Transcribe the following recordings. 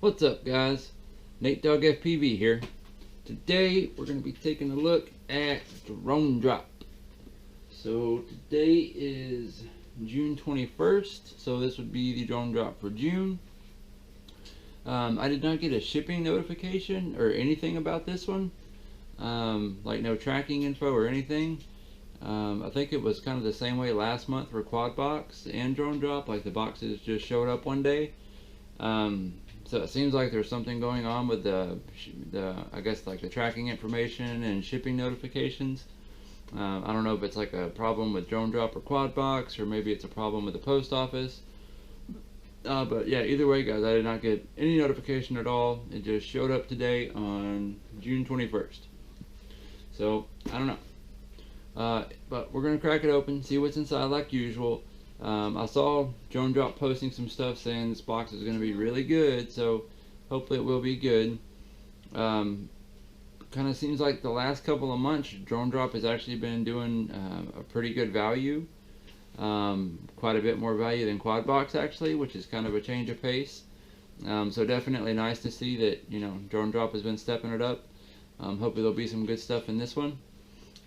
What's up, guys? Nate Dog FPV here. Today we're going to be taking a look at DroneDrop. So today is June 21st, so this would be the DroneDrop for June. I did not get a shipping notification or anything about this one, like no tracking info or anything. I think it was kind of the same way last month for Quadbox and DroneDrop, like the boxes just showed up one day. So it seems like there's something going on with the I guess like the tracking information and shipping notifications. I don't know if it's like a problem with DroneDrop or Quadbox, or maybe it's a problem with the post office. But yeah, either way, guys, I did not get any notification at all. It just showed up today on June 21st. So I don't know. But we're gonna crack it open, see what's inside like usual. I saw DroneDrop posting some stuff saying this box is going to be really good, so hopefully it will be good. Kind of seems like the last couple of months DroneDrop has actually been doing a pretty good value, quite a bit more value than Quadbox actually, which is kind of a change of pace. So definitely nice to see that, you know, DroneDrop has been stepping it up. Hopefully there'll be some good stuff in this one.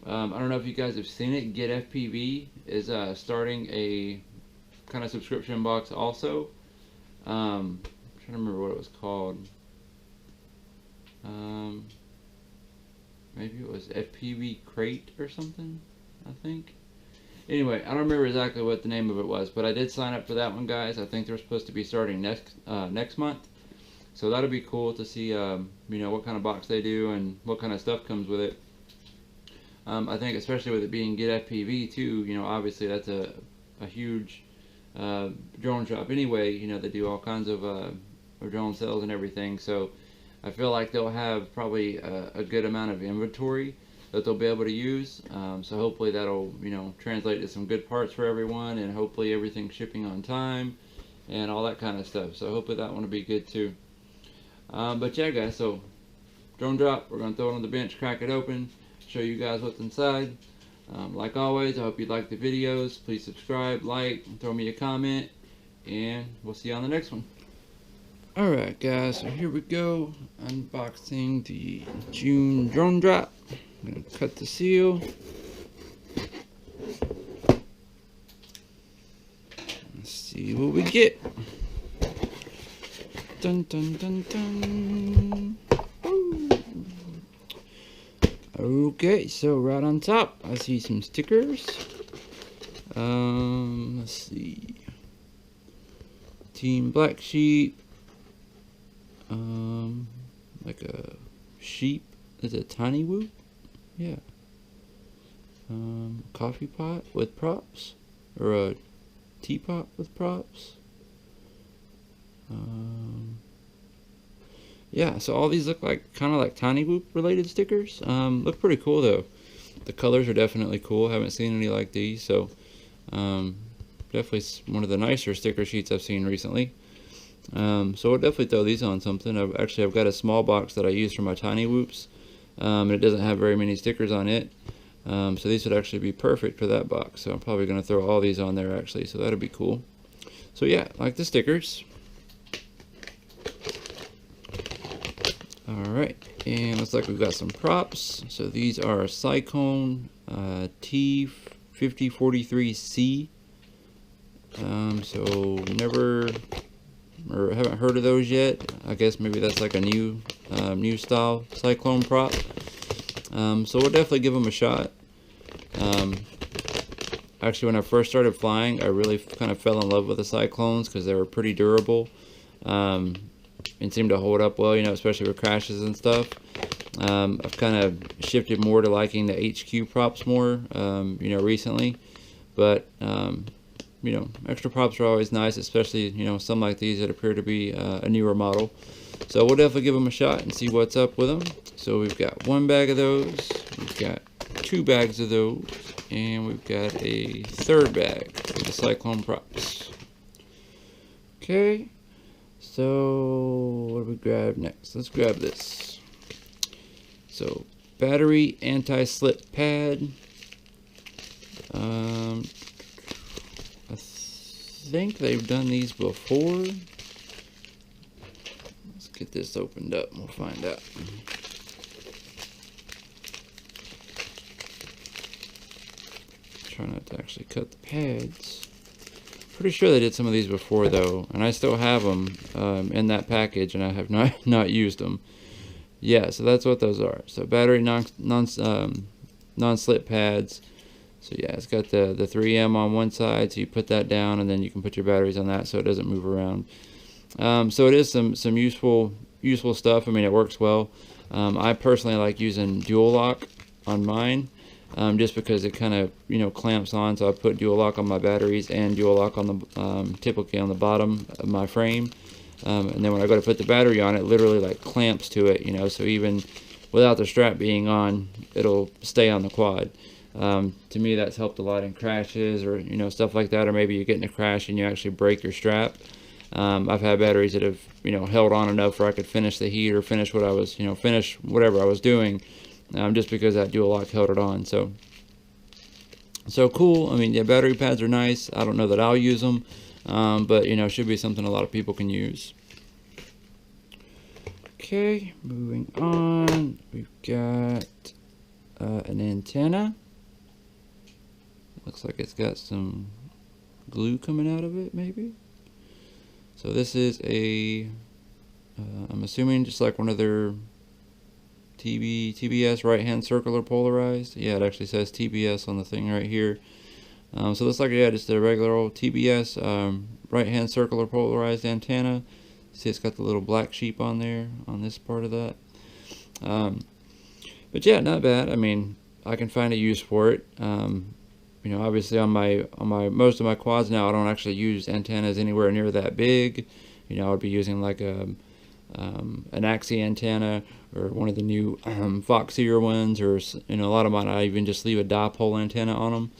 I don't know if you guys have seen it. Get FPV is starting a kind of subscription box also. I'm trying to remember what it was called. Maybe it was FPV Crate or something, I think. Anyway, I don't remember exactly what the name of it was, but I did sign up for that one, guys. I think they're supposed to be starting next month. So that'll be cool to see, you know, what kind of box they do and what kind of stuff comes with it. I think especially with it being Get FPV too, you know, obviously that's a huge drone shop anyway. You know, they do all kinds of drone sales and everything, so I feel like they'll have probably a good amount of inventory that they'll be able to use. So hopefully that'll, you know, translate to some good parts for everyone, and hopefully everything's shipping on time and all that kind of stuff. So hopefully that one will be good too. But yeah, guys, so DroneDrop, we're going to throw it on the bench, crack it open, show you guys what's inside. Like always, I hope you like the videos. Please subscribe, like, throw me a comment, and we'll see you on the next one. Alright guys, so here we go, unboxing the June DroneDrop. I'm going to cut the seal. Let's see what we get. Dun dun dun dun. Okay, so right on top, I see some stickers. Let's see. Team Black Sheep. Like a sheep. Is it tiny whoop? Yeah. Coffee pot with props, or a teapot with props. Yeah, so all these look like kind of like Tiny Whoop related stickers. Look pretty cool though. The colors are definitely cool. Haven't seen any like these, so definitely one of the nicer sticker sheets I've seen recently. So I'll definitely throw these on something. I've got a small box that I use for my Tiny Whoops, and it doesn't have very many stickers on it. So these would actually be perfect for that box. So I'm probably going to throw all these on there actually. So that'll be cool. So yeah, like the stickers. Alright, and looks like we've got some props. So these are Cyclone T5043C. So never, or haven't heard of those yet. I guess maybe that's like a new style Cyclone prop. So we'll definitely give them a shot. Actually, when I first started flying, I really kind of fell in love with the Cyclones because they were pretty durable. And seem to hold up well, you know, especially with crashes and stuff. I've kind of shifted more to liking the HQ props more, you know, recently. But, you know, extra props are always nice, especially, you know, some like these that appear to be a newer model. So we'll definitely give them a shot and see what's up with them. So we've got one bag of those, we've got 2 bags of those, and we've got a 3rd bag of the Cyclone props. Okay. So, what do we grab next? Let's grab this. So, battery anti-slip pad. I think they've done these before. Let's get this opened up and we'll find out. Try not to actually cut the pads. Pretty sure they did some of these before though, and I still have them in that package, and I have not used them. Yeah, so that's what those are. So battery non-slip pads. So yeah, it's got the 3M on one side, so you put that down, and then you can put your batteries on that, so it doesn't move around. So it is some useful stuff. I mean, it works well. I personally like using dual lock on mine. Just because it kind of, you know, clamps on, so I put dual lock on my batteries and dual lock on the typically on the bottom of my frame, and then when I go to put the battery on, it literally like clamps to it, you know, so even without the strap being on, it'll stay on the quad. To me, that's helped a lot in crashes, or, you know, stuff like that, or maybe you get in a crash and you actually break your strap. I've had batteries that have, you know, held on enough where I could finish the heat or finish what I was, you know, finish whatever I was doing. Just because that dual lock held it on. So cool. I mean, yeah, battery pads are nice. I don't know that I'll use them, but you know, should be something a lot of people can use. Okay, moving on. We've got an antenna. Looks like it's got some glue coming out of it, maybe. So this is a, I'm assuming just like one of their TBS right-hand circular polarized. Yeah, it actually says TBS on the thing right here. So it looks like, yeah, just a regular old TBS right-hand circular polarized antenna. See, it's got the little black sheep on there on this part of that. But yeah, not bad. I mean, I can find a use for it. You know, obviously on my most of my quads now, I don't actually use antennas anywhere near that big. You know, I would be using like an Axie antenna, or one of the new Foxier ones, or, you know, a lot of mine I even just leave a dipole antenna on them.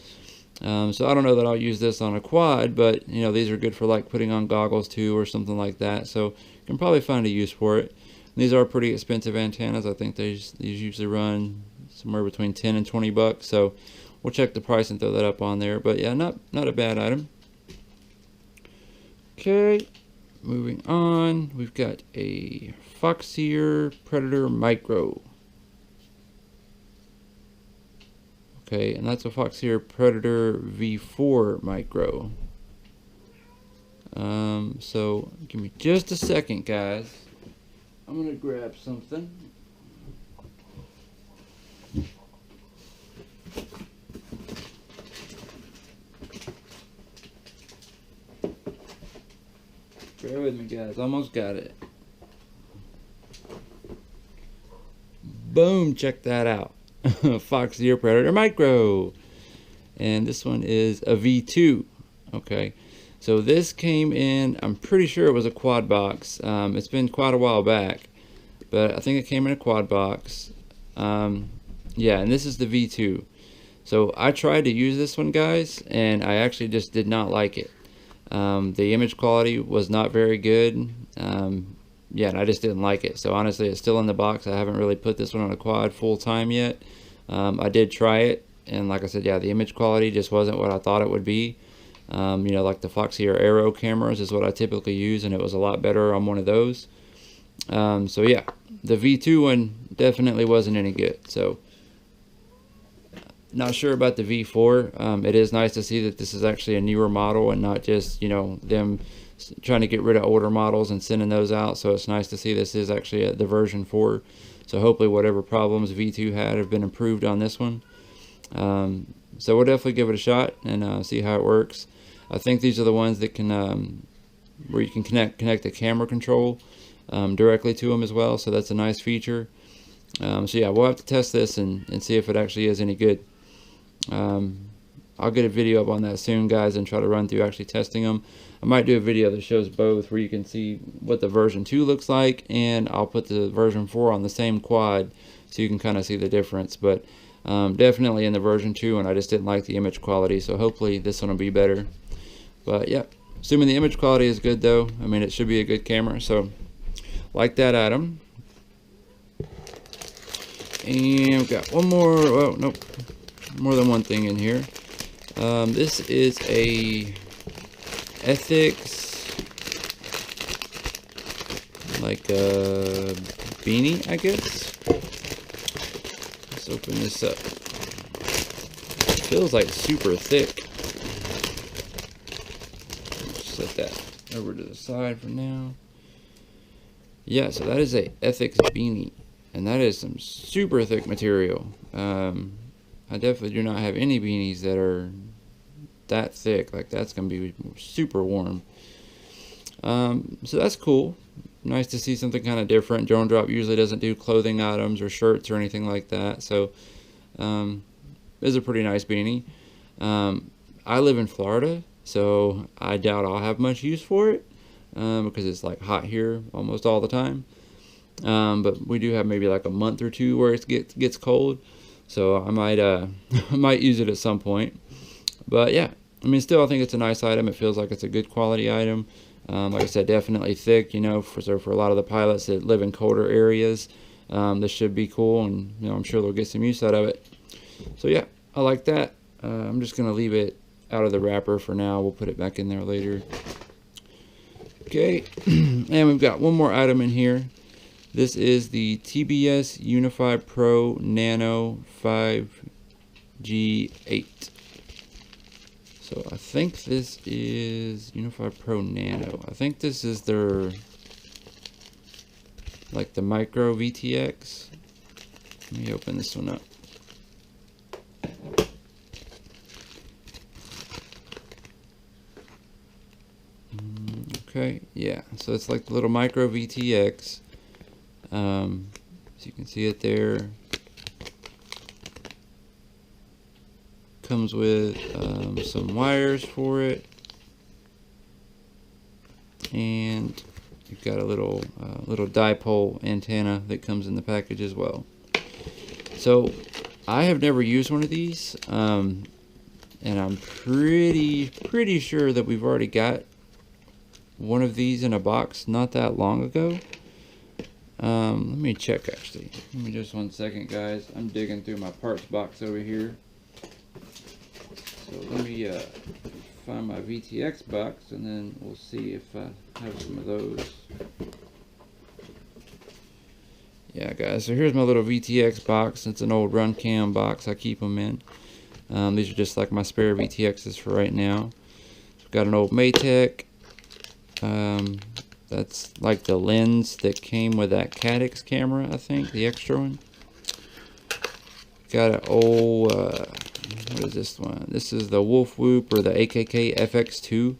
So I don't know that I'll use this on a quad, but you know, these are good for like putting on goggles too, or something like that. So you can probably find a use for it. And these are pretty expensive antennas. I think these usually run somewhere between 10 and 20 bucks. So we'll check the price and throw that up on there. But yeah, not a bad item. Okay. Moving on, we've got a Foxier Predator Micro. Okay, and that's a Foxier Predator V4 Micro. So give me just a second, guys. I'm gonna grab something. Bear with me, guys. Almost got it. Boom! Check that out. Foxier Predator Micro. And this one is a V2. Okay. So this came in, I'm pretty sure it was a quad box. It's been quite a while back, but I think it came in a quad box. Yeah, and this is the V2. So I tried to use this one, guys, and I actually just did not like it. The image quality was not very good. Yeah, and I just didn't like it. So honestly, it's still in the box. I haven't really put this one on a quad full time yet. I did try it, and like I said, yeah, the image quality just wasn't what I thought it would be. You know, like the Foxier Aero cameras is what I typically use, and it was a lot better on one of those. So yeah, the V2 one definitely wasn't any good. So not sure about the V4. It is nice to see that this is actually a newer model and not just, you know, them trying to get rid of older models and sending those out. So it's nice to see this is actually the version 4. So hopefully whatever problems V2 had have been improved on this one. So we'll definitely give it a shot and see how it works. I think these are the ones that can where you can connect the camera control directly to them as well. So that's a nice feature. So yeah, we'll have to test this and see if it actually is any good. I'll get a video up on that soon, guys, and try to run through actually testing them. I might do a video that shows both, where you can see what the version 2 looks like, and I'll put the version 4 on the same quad so you can kind of see the difference. But definitely in the version 2, and I just didn't like the image quality, so hopefully this one will be better. But yeah, assuming the image quality is good though, I mean, it should be a good camera. So like that item. And we've got one more, oh nope, more than one thing in here. This is a Ethics like a beanie, I guess. Let's open this up. It feels like super thick. Set that over to the side for now. Yeah, so that is a Ethics beanie, and that is some super thick material. I definitely do not have any beanies that are that thick. Like, that's gonna be super warm. So that's cool. Nice to see something kind of different. DroneDrop usually doesn't do clothing items or shirts or anything like that, so it's a pretty nice beanie. I live in Florida, so I doubt I'll have much use for it because it's like hot here almost all the time. But we do have maybe like a month or two where it gets cold, so I might I might use it at some point. But yeah, I mean, still, I think it's a nice item. It feels like it's a good quality item. Like I said, definitely thick, you know, for a lot of the pilots that live in colder areas, this should be cool, and, you know, I'm sure they'll get some use out of it. So yeah, I like that. I'm just gonna leave it out of the wrapper for now. We'll put it back in there later. Okay, and we've got one more item in here. This is the TBS Unify Pro Nano 5G8. So I think this is Unify Pro Nano. I think this is their, like, the micro VTX. Let me open this one up. Okay, yeah, so it's like the little micro VTX. So you can see it there. Comes with some wires for it, and you've got a little dipole antenna that comes in the package as well. So I have never used one of these, and I'm pretty sure that we've already got one of these in a box not that long ago. Let me check, actually. Give me just 1 second, guys. I'm digging through my parts box over here. So let me find my VTX box, and then we'll see if I have some of those. Yeah, guys, so here's my little VTX box. It's an old run cam box I keep them in. These are just like my spare VTXs for right now. So I've got an old Maytech. That's like the lens that came with that Cadix camera, I think, the extra one. Got an old, what is this one? This is the Wolf Whoop or the AKK FX2.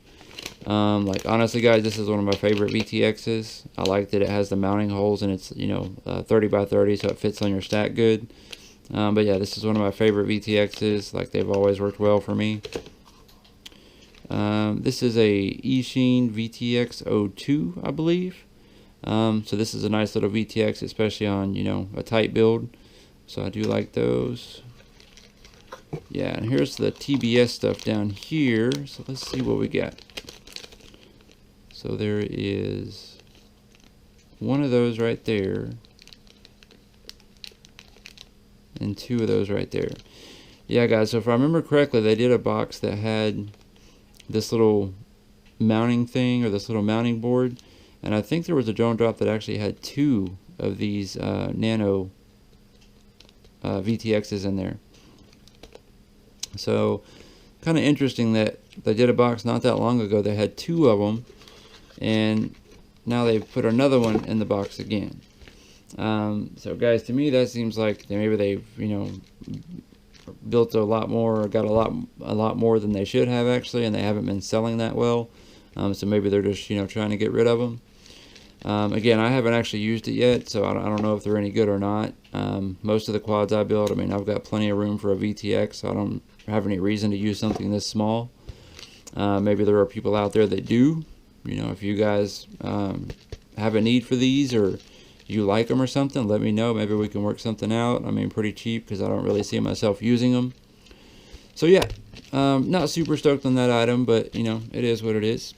Like, honestly, guys, this is one of my favorite VTXs. I like that it has the mounting holes, and it's, you know, 30 by 30, so it fits on your stack good. But yeah, this is one of my favorite VTXs. Like, they've always worked well for me. This is a eSheen VTX02, I believe. So this is a nice little VTX, especially on, you know, a tight build. So I do like those. Yeah, and here's the TBS stuff down here. So let's see what we got. So there is one of those right there, and two of those right there. Yeah, guys, so if I remember correctly, they did a box that had this little mounting thing, or this little mounting board, and I think there was a DroneDrop that actually had two of these nano VTXs in there. So kind of interesting that they did a box not that long ago that had two of them, and now they've put another one in the box again. So guys, to me that seems like maybe they've, you know, built a lot more, or got a lot more than they should have actually, and they haven't been selling that well. So maybe they're just, you know, trying to get rid of them. Again, I haven't actually used it yet, so I don't know if they're any good or not. Most of the quads I build, I mean, I've got plenty of room for a VTX, so I don't have any reason to use something this small. Maybe there are people out there that do. You know, if you guys have a need for these, or you like them or something, let me know. Maybe we can work something out. I mean, pretty cheap, because I don't really see myself using them. So yeah, not super stoked on that item, but you know, it is what it is.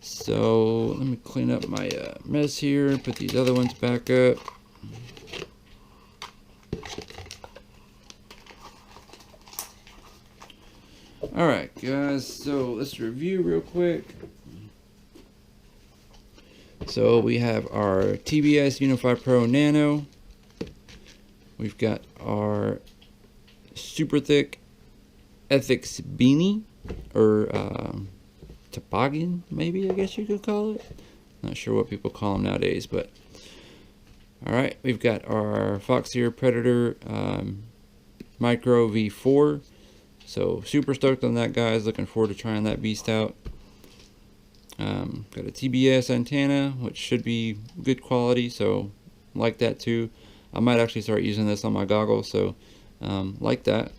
So let me clean up my mess here, put these other ones back up. Alright guys, so let's review real quick. So we have our TBS Unify Pro Nano. We've got our super thick Ethics beanie, or toboggan, maybe I guess you could call it. Not sure what people call them nowadays, but alright, we've got our Foxeer Predator Micro V4. So super stoked on that, guys. Looking forward to trying that beast out. Got a TBS antenna, which should be good quality, so like that too. I might actually start using this on my goggles, so like that.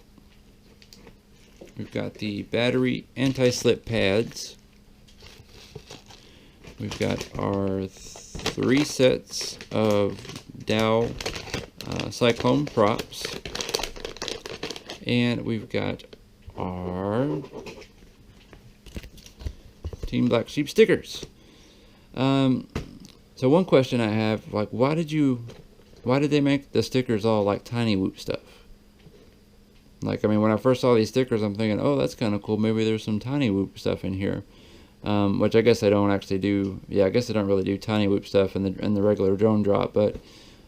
We've got the battery anti-slip pads. We've got our 3 sets of Dow Cyclone props. And we've got our Team Black Sheep stickers. So one question I have, like, why did they make the stickers all like Tiny Whoop stuff? Like, I mean, when I first saw these stickers, I'm thinking, oh, that's kind of cool. Maybe there's some Tiny Whoop stuff in here. Which I guess I don't actually do. Yeah, I guess I don't really do Tiny Whoop stuff in the regular DroneDrop. But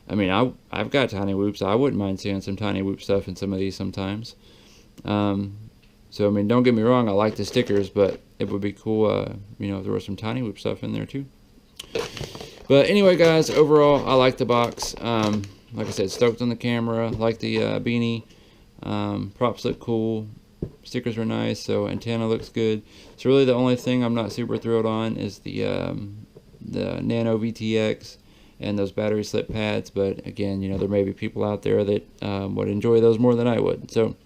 I mean, I've got Tiny Whoops. I wouldn't mind seeing some Tiny Whoop stuff in some of these sometimes. So I mean, don't get me wrong. I like the stickers, but it would be cool, you know, if there was some Tiny Whoop stuff in there too. But anyway, guys, overall, I like the box. Like I said, stoked on the camera. Like the beanie. Props look cool. Stickers are nice. So antenna looks good. So really, the only thing I'm not super thrilled on is the Nano VTX and those battery slip pads. But again, you know, there may be people out there that would enjoy those more than I would. So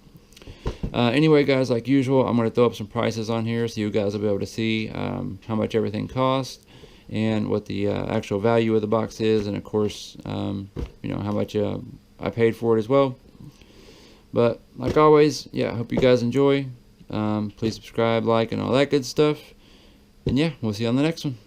anyway, guys, like usual, I'm going to throw up some prices on here so you guys will be able to see how much everything costs and what the actual value of the box is, and of course, you know, how much I paid for it as well. But like always, yeah, I hope you guys enjoy. Please subscribe, like, and all that good stuff. And yeah, we'll see you on the next one.